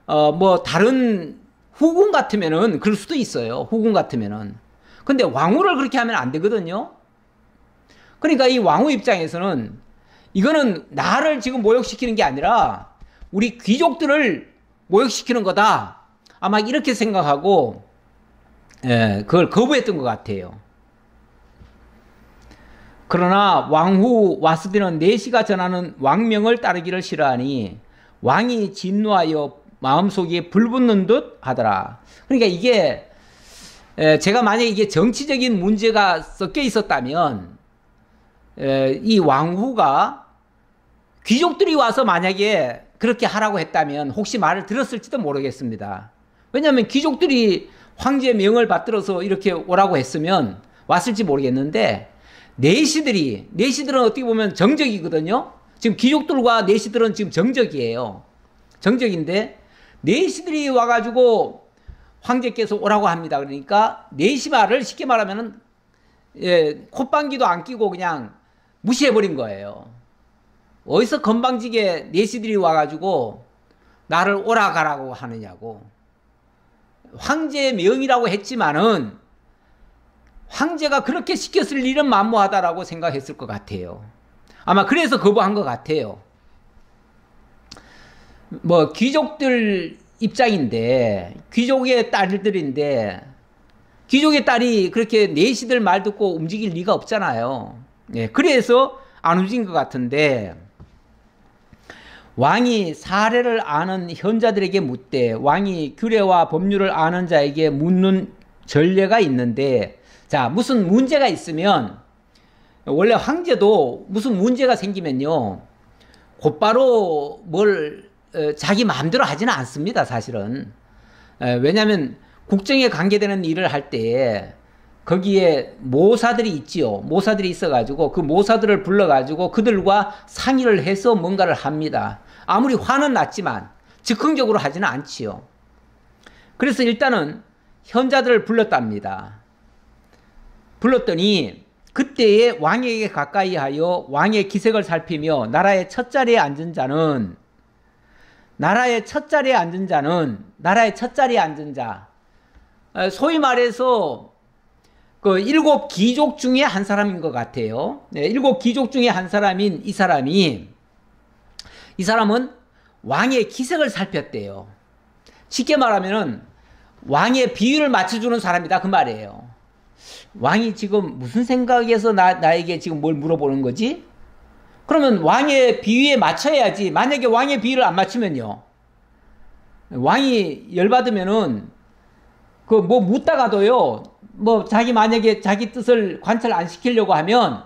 뭐 다른 후궁 같으면은 그럴 수도 있어요. 후궁 같으면은 근데 왕후를 그렇게 하면 안 되거든요. 그러니까 이 왕후 입장에서는 이거는 나를 지금 모욕시키는 게 아니라 우리 귀족들을 모욕시키는 거다. 아마 이렇게 생각하고 그걸 거부했던 것 같아요. 그러나 왕후 와스디는 내시가 전하는 왕명을 따르기를 싫어하니 왕이 진노하여 마음속에 불붙는 듯 하더라. 그러니까 이게 제가 만약에 이게 정치적인 문제가 섞여 있었다면 이 왕후가 귀족들이 와서 만약에 그렇게 하라고 했다면 혹시 말을 들었을지도 모르겠습니다. 왜냐하면 귀족들이 황제의 명을 받들어서 이렇게 오라고 했으면 왔을지 모르겠는데 내시들은 어떻게 보면 정적이거든요. 지금 귀족들과 내시들은 지금 정적이에요. 정적인데 내시들이 와가지고 황제께서 오라고 합니다. 그러니까 내시 말을 쉽게 말하면은 콧방귀도 안 끼고 그냥 무시해버린 거예요. 어디서 건방지게 내시들이 와가지고 나를 오라 가라고 하느냐고. 황제의 명이라고 했지만은 황제가 그렇게 시켰을 일은 만무하다라고 생각했을 것 같아요. 아마 그래서 거부한 것 같아요. 뭐 귀족들 입장인데 귀족의 딸들인데 귀족의 딸이 그렇게 내시들 말 듣고 움직일 리가 없잖아요. 그래서 안 움직인 것 같은데 왕이 사례를 아는 현자들에게 묻되 왕이 규례와 법률을 아는 자에게 묻는 전례가 있는데 자 무슨 문제가 있으면 원래 황제도 무슨 문제가 생기면요 곧바로 뭘 자기 마음대로 하지는 않습니다. 사실은 왜냐하면 국정에 관계되는 일을 할 때에 거기에 모사들이 있지요. 모사들이 있어가지고 그 모사들을 불러가지고 그들과 상의를 해서 뭔가를 합니다. 아무리 화는 났지만 즉흥적으로 하지는 않지요. 그래서 일단은 현자들을 불렀답니다. 불렀더니 그때에 왕에게 가까이 하여 왕의 기색을 살피며 나라의 첫 자리에 앉은 자는 나라의 첫 자리에 앉은 자 소위 말해서 그 7 귀족 중에 한 사람인 것 같아요. 7 귀족 중에 한 사람인 이 사람은 왕의 기색을 살폈대요. 쉽게 말하면은 왕의 비위를 맞춰주는 사람이다 그 말이에요. 왕이 지금 무슨 생각에서 나에게 지금 뭘 물어보는 거지? 그러면 왕의 비위에 맞춰야지. 만약에 왕의 비위를 안 맞추면요. 왕이 열받으면은 그 뭐 묻다가도요. 뭐 만약에 자기 뜻을 관철 안 시키려고 하면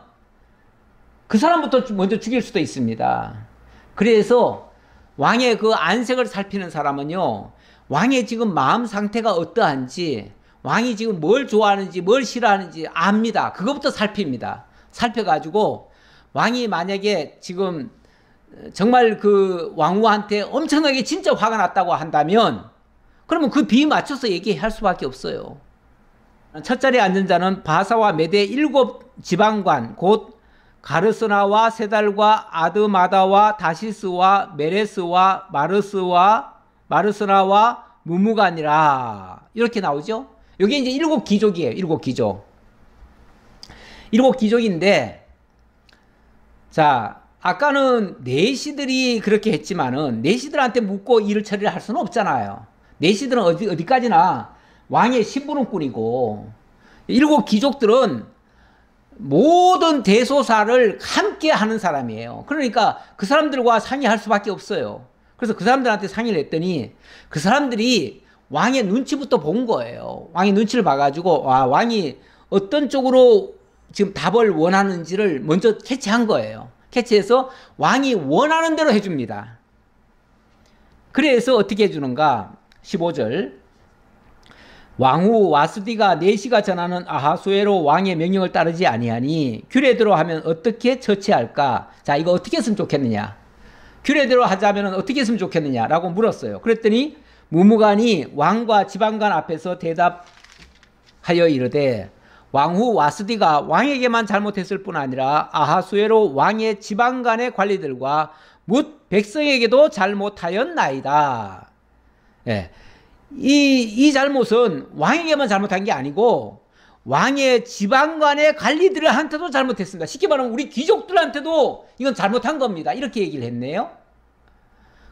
그 사람부터 먼저 죽일 수도 있습니다. 그래서 왕의 그 안색을 살피는 사람은요. 왕의 지금 마음 상태가 어떠한지 왕이 지금 뭘 좋아하는지 뭘 싫어하는지 압니다. 그것부터 살핍니다. 살펴가지고 왕이 만약에 지금 정말 그 왕후한테 엄청나게 진짜 화가 났다고 한다면 그러면 그 비위 맞춰서 얘기할 수밖에 없어요. 첫 자리에 앉은 자는 바사와 메대 7 지방관 곧 가르스나와 세달과 아드마다와 다시스와 메레스와 마르스나와 무무간이라 이렇게 나오죠. 여기 이제 7 귀족이에요. 7 귀족. 7 귀족인데 자 아까는 내시들이 그렇게 했지만은 내시들한테 묻고 일을 처리를 할 수는 없잖아요. 내시들은 어디까지나 왕의 심부름꾼이고 7 귀족들은 모든 대소사를 함께 하는 사람이에요. 그러니까 그 사람들과 상의할 수밖에 없어요. 그래서 그 사람들한테 상의를 했더니 그 사람들이 왕의 눈치부터 본 거예요. 왕의 눈치를 봐가지고 왕이 어떤 쪽으로 지금 답을 원하는지를 먼저 캐치한 거예요. 캐치해서 왕이 원하는 대로 해줍니다. 그래서 어떻게 해주는가? 15절 왕후 와스디가 내시가 전하는 아하수에로 왕의 명령을 따르지 아니하니 규례대로 하면 어떻게 처치할까? 자 이거 어떻게 했으면 좋겠느냐? 규례대로 하자면 어떻게 했으면 좋겠느냐? 라고 물었어요. 그랬더니 무무간이 왕과 지방관 앞에서 대답하여 이르되 왕후 와스디가 왕에게만 잘못했을 뿐 아니라 아하수에로 왕의 지방간의 관리들과 뭇 백성에게도 잘못하였나이다. 이 잘못은 왕에게만 잘못한 게 아니고 왕의 지방간의 관리들한테도 잘못했습니다. 쉽게 말하면 우리 귀족들한테도 이건 잘못한 겁니다. 이렇게 얘기를 했네요.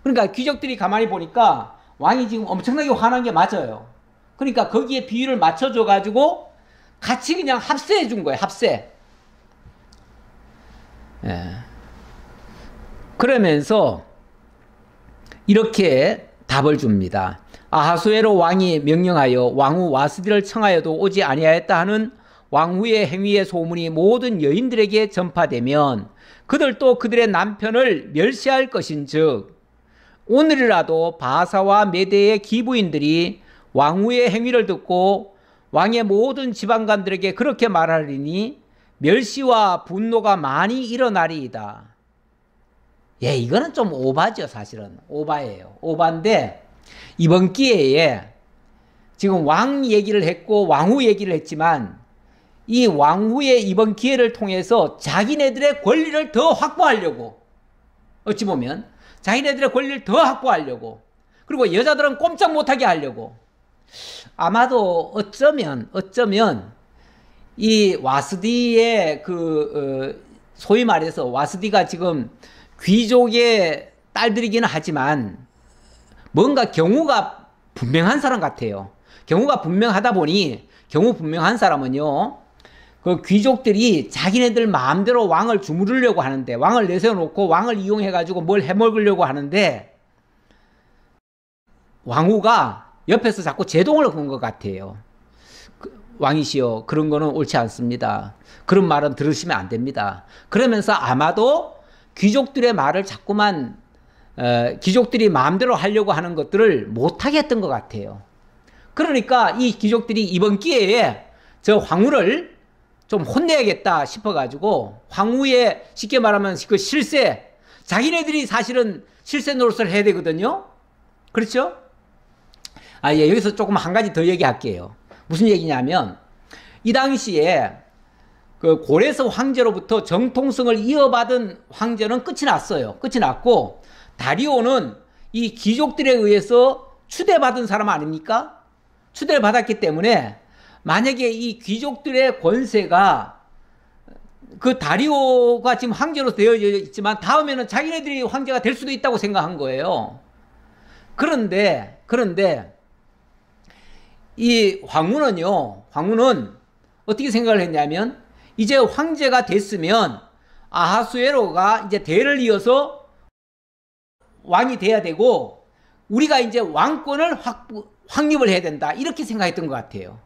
그러니까 귀족들이 가만히 보니까 왕이 지금 엄청나게 화난 게 맞아요. 그러니까 거기에 비율을 맞춰줘 가지고 같이 그냥 합세해 준 거예요. 합세. 예. 그러면서 이렇게 답을 줍니다. 아하수에로 왕이 명령하여 왕후 와스디를 청하여도 오지 아니하였다 하는 왕후의 행위의 소문이 모든 여인들에게 전파되면 그들도 그들의 남편을 멸시할 것인즉 오늘이라도 바사와 메대의 기부인들이 왕후의 행위를 듣고 왕의 모든 지방관들에게 그렇게 말하리니 멸시와 분노가 많이 일어나리이다. 예, 이거는 좀 오바죠. 사실은 오바예요. 오바인데 이번 기회에 지금 왕 얘기를 했고 왕후 얘기를 했지만 이 왕후의 이번 기회를 통해서 자기네들의 권리를 더 확보하려고, 어찌 보면 자기네들의 권리를 더 확보하려고, 그리고 여자들은 꼼짝 못하게 하려고, 아마도 어쩌면 이 와스디의 소위 말해서 와스디가 지금 귀족의 딸들이기는 하지만 뭔가 경우가 분명한 사람 같아요. 경우가 분명하다 보니, 경우 분명한 사람은요, 그 귀족들이 자기네들 마음대로 왕을 주무르려고 하는데, 왕을 내세워놓고 왕을 이용해가지고 뭘 해먹으려고 하는데, 왕후가 옆에서 자꾸 제동을 건 것 같아요. 왕이시여, 그런 거는 옳지 않습니다. 그런 말은 들으시면 안 됩니다. 그러면서 아마도 귀족들의 말을 자꾸만 귀족들이 마음대로 하려고 하는 것들을 못하게 했던 것 같아요. 그러니까 이 귀족들이 이번 기회에 저 황후를 좀 혼내야겠다 싶어가지고 황후의 쉽게 말하면 그 실세, 자기네들이 사실은 실세 노릇을 해야 되거든요. 그렇죠? 예, 여기서 조금 한 가지 더 얘기할게요. 무슨 얘기냐면 이 당시에 그 고레스 황제로부터 정통성을 이어받은 황제는 끝이 났어요. 끝이 났고 다리오는 이 귀족들에 의해서 추대받은 사람 아닙니까? 추대를 받았기 때문에 만약에 이 귀족들의 권세가 그 다리오가 지금 황제로 되어 있지만 다음에는 자기네들이 황제가 될 수도 있다고 생각한 거예요. 그런데 이 황후는 어떻게 생각을 했냐면 이제 황제가 됐으면 아하수에로가 이제 대를 이어서 왕이 돼야 되고 우리가 이제 왕권을 확립을 해야 된다, 이렇게 생각했던 것 같아요.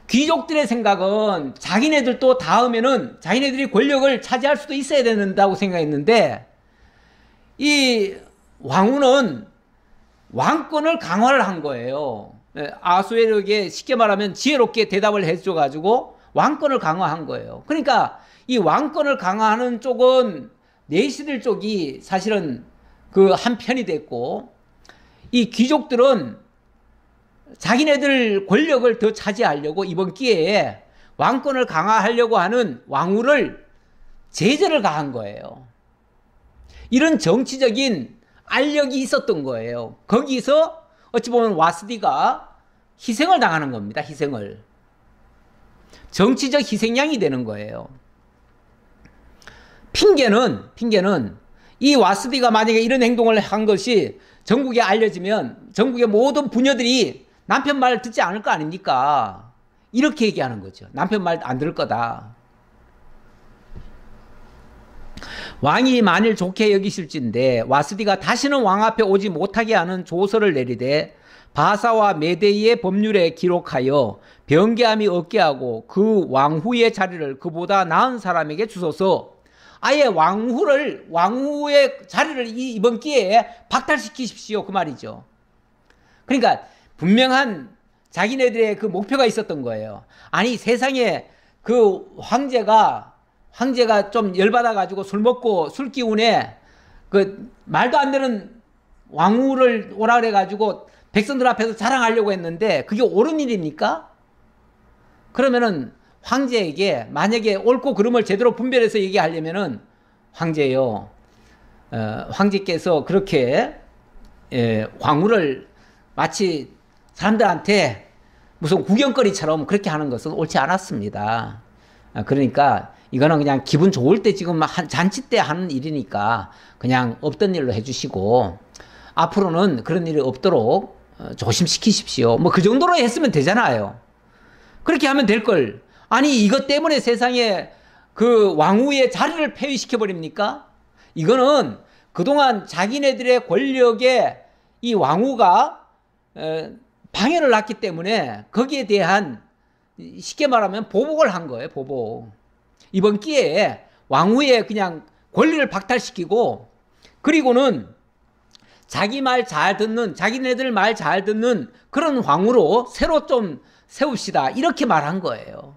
귀족들의 생각은 자기네들도 다음에는 자기네들이 권력을 차지할 수도 있어야 된다고 생각했는데 이 왕후는 왕권을 강화를 한 거예요. 아하수에로에게 쉽게 말하면 지혜롭게 대답을 해줘가지고 왕권을 강화한 거예요. 그러니까 이 왕권을 강화하는 쪽은 내시들 쪽이 사실은 그 한편이 됐고 이 귀족들은 자기네들 권력을 더 차지하려고 이번 기회에 왕권을 강화하려고 하는 왕후를 제재를 가한 거예요. 이런 정치적인 알력이 있었던 거예요. 거기서 어찌 보면 와스디가 희생을 당하는 겁니다. 희생을. 정치적 희생양이 되는 거예요. 핑계는 이 와스디가 만약에 이런 행동을 한 것이 전국에 알려지면 전국의 모든 부녀들이 남편 말 듣지 않을 거 아닙니까? 이렇게 얘기하는 거죠. 남편 말 안 들을 거다. 왕이 만일 좋게 여기실진데 와스디가 다시는 왕 앞에 오지 못하게 하는 조서를 내리되 바사와 메데이의 법률에 기록하여 변개함이 없게 하고 그 왕후의 자리를 그보다 나은 사람에게 주소서. 아예 왕후의 자리를 이번 기회에 박탈시키십시오, 그 말이죠. 그러니까 분명한 자기네들의 그 목표가 있었던 거예요. 아니 세상에 그 황제가 좀 열받아가지고 술 먹고 술 기운에 그 말도 안 되는 왕후를 오라 그래가지고 백성들 앞에서 자랑하려고 했는데 그게 옳은 일입니까? 그러면은 황제에게 만약에 옳고 그름을 제대로 분별해서 얘기하려면은 황제요, 황제께서 그렇게 왕후를 마치 사람들한테 무슨 구경거리처럼 그렇게 하는 것은 옳지 않았습니다. 그러니까 이거는 그냥 기분 좋을 때 지금 잔치 때 하는 일이니까 그냥 없던 일로 해주시고 앞으로는 그런 일이 없도록 조심시키십시오. 뭐 그 정도로 했으면 되잖아요. 그렇게 하면 될 걸. 아니 이것 때문에 세상에 그 왕후의 자리를 폐위시켜 버립니까? 이거는 그동안 자기네들의 권력에 이 왕후가 방해를 났기 때문에 거기에 대한 쉽게 말하면 보복을 한 거예요. 보복. 이번 기회에 왕후의 그냥 권리를 박탈시키고 그리고는 자기 말 잘 듣는 자기네들 말 잘 듣는 그런 왕후로 새로 좀 세웁시다. 이렇게 말한 거예요.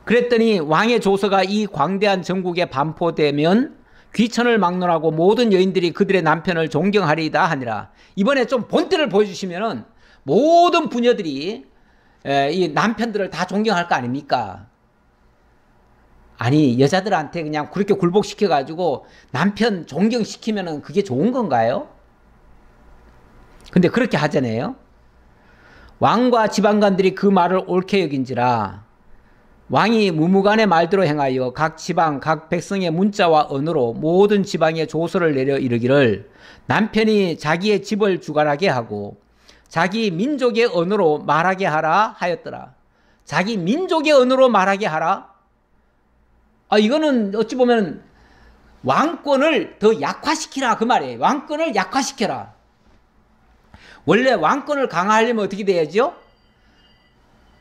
그랬더니 왕의 조서가 이 광대한 전국에 반포되면 귀천을 막론하고 모든 여인들이 그들의 남편을 존경하리이다 하니라. 이번에 좀 본때를 보여주시면은 모든 부녀들이 이 남편들을 다 존경할 거 아닙니까? 아니 여자들한테 그냥 그렇게 굴복시켜가지고 남편 존경시키면은 그게 좋은 건가요? 근데 그렇게 하잖아요. 왕과 지방관들이 그 말을 옳게 여긴지라 왕이 무무간의 말대로 행하여 각 지방 각 백성의 문자와 언어로 모든 지방에 조서를 내려 이르기를 남편이 자기의 집을 주관하게 하고 자기 민족의 언어로 말하게 하라 하였더라. 자기 민족의 언어로 말하게 하라? 이거는 어찌 보면 왕권을 더 약화시키라 그 말이에요. 왕권을 약화시켜라. 원래 왕권을 강화하려면 어떻게 돼야죠?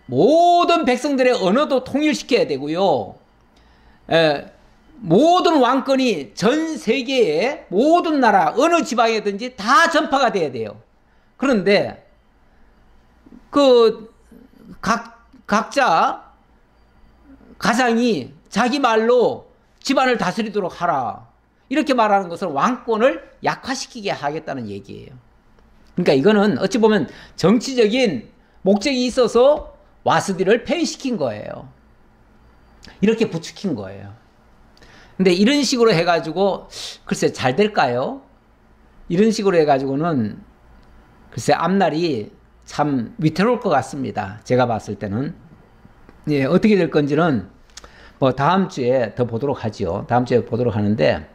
모든 백성들의 언어도 통일시켜야 되고요. 모든 왕권이 전 세계의 모든 나라 어느 지방이든지 다 전파가 돼야 돼요. 그런데 그 각자 가장이 자기 말로 집안을 다스리도록 하라. 이렇게 말하는 것은 왕권을 약화시키게 하겠다는 얘기예요. 그러니까 이거는 어찌 보면 정치적인 목적이 있어서 와스디를 폐위시킨 거예요. 이렇게 부추긴 거예요. 근데 이런 식으로 해가지고 글쎄 잘 될까요? 이런 식으로 해가지고는 글쎄 앞날이 참 위태로울 것 같습니다. 제가 봤을 때는. 예, 어떻게 될 건지는 뭐 다음 주에 더 보도록 하죠. 다음 주에 보도록 하는데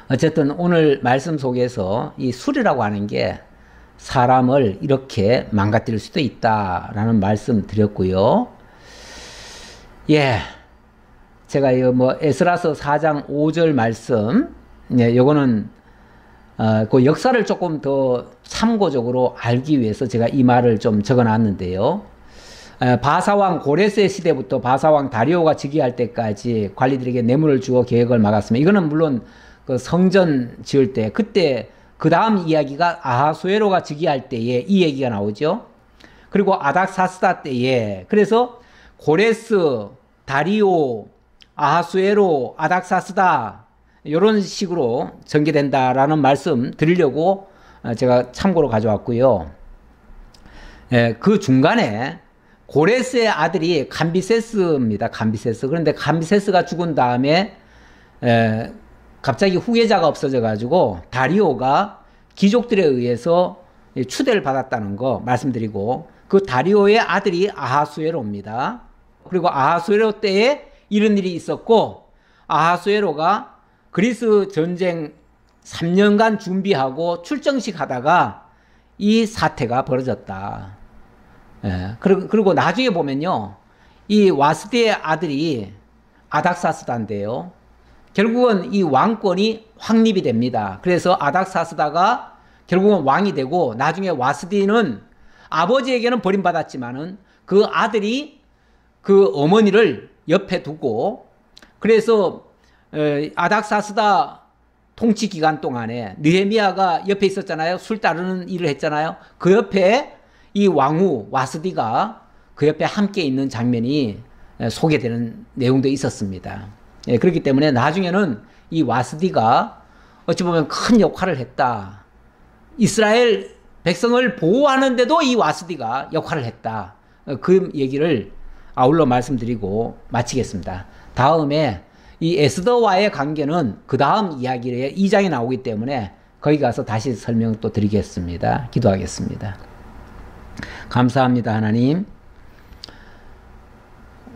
어쨌든 오늘 말씀 속에서 이 술이라고 하는 게 사람을 이렇게 망가뜨릴 수도 있다라는 말씀 드렸고요. 예. 제가 이 뭐 에스라서 4장 5절 말씀, 예, 요거는 그 역사를 조금 더 참고적으로 알기 위해서 제가 이 말을 좀 적어 놨는데요. 바사왕 고레스의 시대부터 바사왕 다리오가 즉위할 때까지 관리들에게 뇌물을 주어 계획을 막았습니다. 이거는 물론 그 성전 지을 때 그때 그 다음 이야기가 아하수에로가 즉위할 때에 이 얘기가 나오죠. 그리고 아닥사스다 때에 그래서 고레스, 다리오, 아하수에로, 아닥사스다 이런 식으로 전개된다라는 말씀 드리려고 제가 참고로 가져왔고요. 그 중간에 고레스의 아들이 감비세스입니다. 감비세스. 그런데 감비세스가 죽은 다음에 갑자기 후계자가 없어져 가지고 다리오가 귀족들에 의해서 추대를 받았다는 거 말씀드리고 그 다리오의 아들이 아하수에로입니다. 그리고 아하수에로 때에 이런 일이 있었고 아하수에로가 그리스 전쟁 3년간 준비하고 출정식 하다가 이 사태가 벌어졌다. 예, 그리고 나중에 보면요. 이 와스디의 아들이 아닥사스다인데요. 결국은 이 왕권이 확립이 됩니다. 그래서 아닥사스다가 결국은 왕이 되고 나중에 와스디는 아버지에게는 버림받았지만은 그 아들이 그 어머니를 옆에 두고 그래서 아닥사스다 통치 기간 동안에 느헤미야가 옆에 있었잖아요. 술 따르는 일을 했잖아요. 그 옆에 이 왕후 와스디가 그 옆에 함께 있는 장면이 소개되는 내용도 있었습니다. 예, 그렇기 때문에 나중에는 이 와스디가 어찌 보면 큰 역할을 했다. 이스라엘 백성을 보호하는데도 이 와스디가 역할을 했다. 그 얘기를 아울러 말씀드리고 마치겠습니다. 다음에 이 에스더와의 관계는 그 다음 이야기에 2장에 나오기 때문에 거기 가서 다시 설명 또 드리겠습니다. 기도하겠습니다. 감사합니다, 하나님.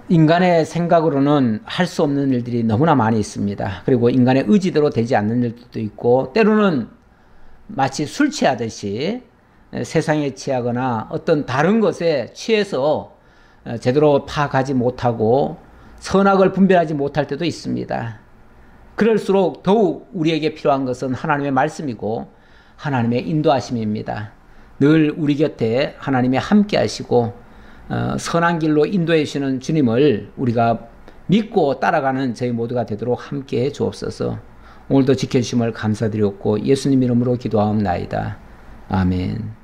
인간의 생각으로는 할 수 없는 일들이 너무나 많이 있습니다. 그리고 인간의 의지대로 되지 않는 일들도 있고, 때로는 마치 술 취하듯이 세상에 취하거나 어떤 다른 것에 취해서 제대로 파악하지 못하고 선악을 분별하지 못할 때도 있습니다. 그럴수록 더욱 우리에게 필요한 것은 하나님의 말씀이고 하나님의 인도하심입니다. 늘 우리 곁에 하나님이 함께 하시고 선한 길로 인도해 주시는 주님을 우리가 믿고 따라가는 저희 모두가 되도록 함께 해 주옵소서. 오늘도 지켜주심을 감사드렸고 예수님 이름으로 기도하옵나이다. 아멘.